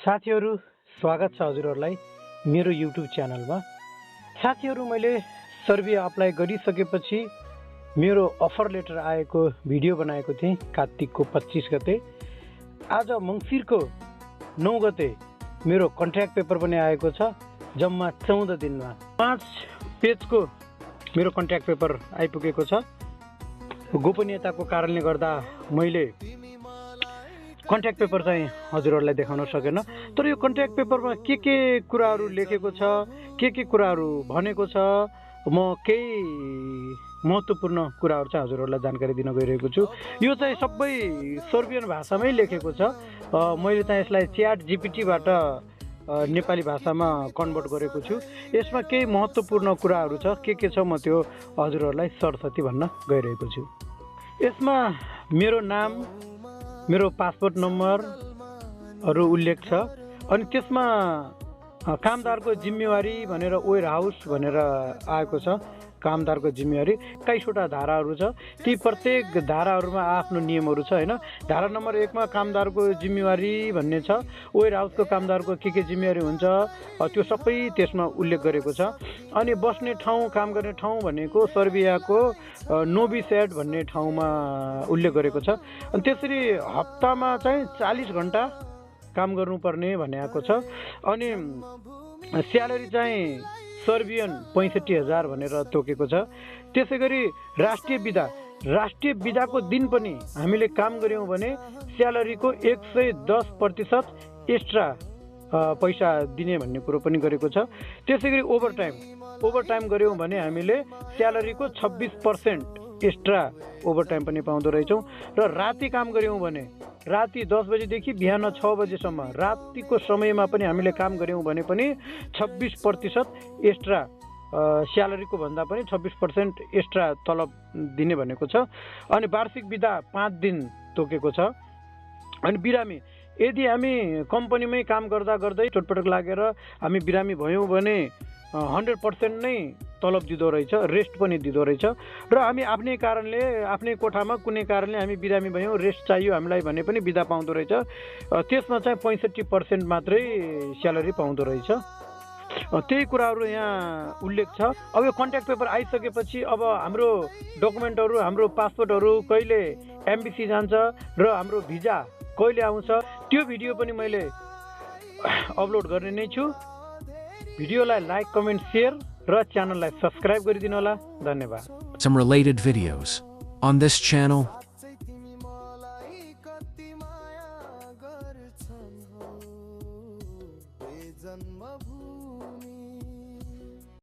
साथीहरू स्वागत छ हजुरहरूलाई मेरो युट्युब च्यानलमा। साथीहरू मैले सर्बिया अप्लाई गरिसकेपछि मेरो अफर लेटर आएको भिडियो बनाएको थिएँ कार्तिकको 25 गते। आज मङ्सिरको 9 गते मेरो कन्ट्र्याक्ट पेपर पनि आएको छ। जम्मा 14 दिनमा 5 पेजको मेरो कन्ट्र्याक्ट पेपर आइपुगेको छ। गोपनीयताको कारणले गर्दा मैले कन्ट्र्याक्ट पेपर चाहिँ हजुरहरूलाई देखाउन सकेन, तर यो कन्ट्र्याक्ट पेपरमा के कुराहरू लेखेको छ, के कुराहरू भनेको छ, म केही महत्त्वपूर्ण कुराहरू चाहिँ हजुरहरूलाई जानकारी दिन गइरहेको छु। यो चाहिँ सबै सर्बियन भाषामै लेखेको छ। मैले चाहिँ यसलाई च्याट जीपीटीबाट नेपाली भाषामा कन्भर्ट गरेको छु। यसमा केही महत्त्वपूर्ण कुराहरू छ, के छ म त्यो हजुरहरूलाई सरसती भन्न गइरहेको छु। यसमा मेरो नाम, मेरो पासपोर्ट नम्बरहरू उल्लेख छ। अनि त्यसमा कामदारको जिम्मेवारी भनेर वेयर हाउस भनेर आएको छ। कामदारको जिम्मेवारी 21वटा धाराहरू छ। ती प्रत्येक धाराहरूमा आफ्नो नियमहरू छ हैन। धारा नम्बर 1 मा कामदारको जिम्मेवारी भन्ने छ। वेयर हाउसको कामदारको के जिम्मेवारी हुन्छ त्यो सबै त्यसमा उल्लेख गरेको छ। अनि बस्ने ठाउँ, काम गर्ने ठाउँ भनेको सर्बियाको नोभी स्याड भन्ने ठाउँमा उल्लेख गरेको छ। अनि त्यसरी हप्तामा चाहिँ 40 घण्टा काम गर्नुपर्ने भनेको छ। अनि स्यालेरी चाहिँ सर्बियन 65,000 भनेर तोकेको छ। त्यसै गरी राष्ट्रिय बिदाको दिन पनि हामीले काम गऱ्यौँ भने स्यालेरीको 110% एक्स्ट्रा पैसा दिने भन्ने कुरो पनि गरेको छ। त्यसै गरी ओभरटाइम गऱ्यौँ भने हामीले स्यालेरीको 26% एक्स्ट्रा ओभरटाइम पनि पाउँदो रहेछौँ। र राति काम गऱ्यौँ भने राति 10 बजेदेखि बिहान 6 बजेसम्म रातिको समयमा पनि हामीले काम गऱ्यौँ भने पनि 26% एक्स्ट्रा स्यालेरीको भन्दा पनि 26% एक्स्ट्रा तलब दिने भनेको छ। अनि वार्षिक बिदा 5 दिन तोकेको छ। अनि बिरामी, यदि हामी कम्पनीमै काम गर्दै चोटपटक लागेर हामी बिरामी भयौँ भने 100% नै तलब दिँदो रहेछ, रेस्ट पनि दिँदो रहेछ। र हामी आफ्नै कारणले, आफ्नै कोठामा कुनै कारणले हामी बिरामी भयौँ, रेस्ट चाहियो हामीलाई भने पनि बिदा पाउँदो रहेछ। त्यसमा चाहिँ 65% मात्रै स्यालेरी पाउँदो रहेछ। त्यही कुराहरू यहाँ उल्लेख छ। अब यो कन्ट्र्याक्ट पेपर आइसकेपछि अब हाम्रो डकुमेन्टहरू, हाम्रो पासपोर्टहरू कहिले एम्बेसी जान्छ र हाम्रो भिजा कहिले आउँछ त्यो भिडियो पनि मैले अपलोड गर्ने नै छु। भिडियोलाई लाइक, कमेन्ट, सेयर र च्यानललाई सब्स्क्राइब गरिदिनु होला। धन्यवाद। Some related videos on this channel. Janmabhoomi